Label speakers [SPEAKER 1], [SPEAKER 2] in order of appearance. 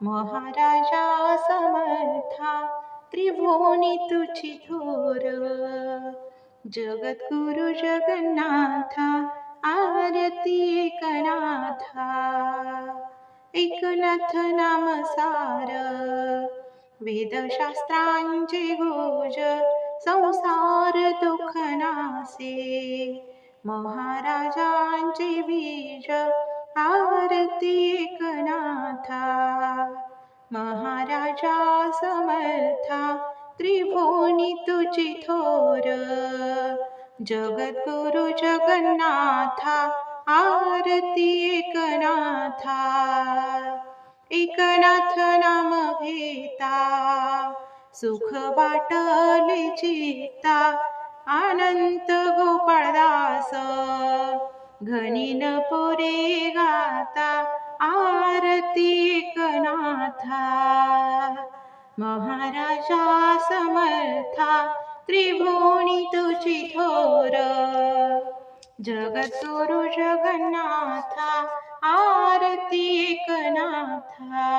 [SPEAKER 1] महाराजा समर्था त्रिभुवनी तुझी थोर, जगद्गुरु जगन्नाथा आरती एकनाथा. एकनाथ नाम सार वेदशास्त्रांचे गोज, संसार दुःख नासे महाराजांचे बीज. आरती एकनाथा महाराजा समर्था त्रिभुवनी तुझी थोर, जगद्गुरु जगन्नाथा आरती एकनाथा. एकनाथ नाम घेता सुख वाटले चित्ता, अनंत गोपाळदास घनीन पुरे गाता. आरती एकनाथा महाराजा समर्था त्रिभुवनी तुझी थोर, जगद्गुरु जगन्नाथा आरती एकनाथा.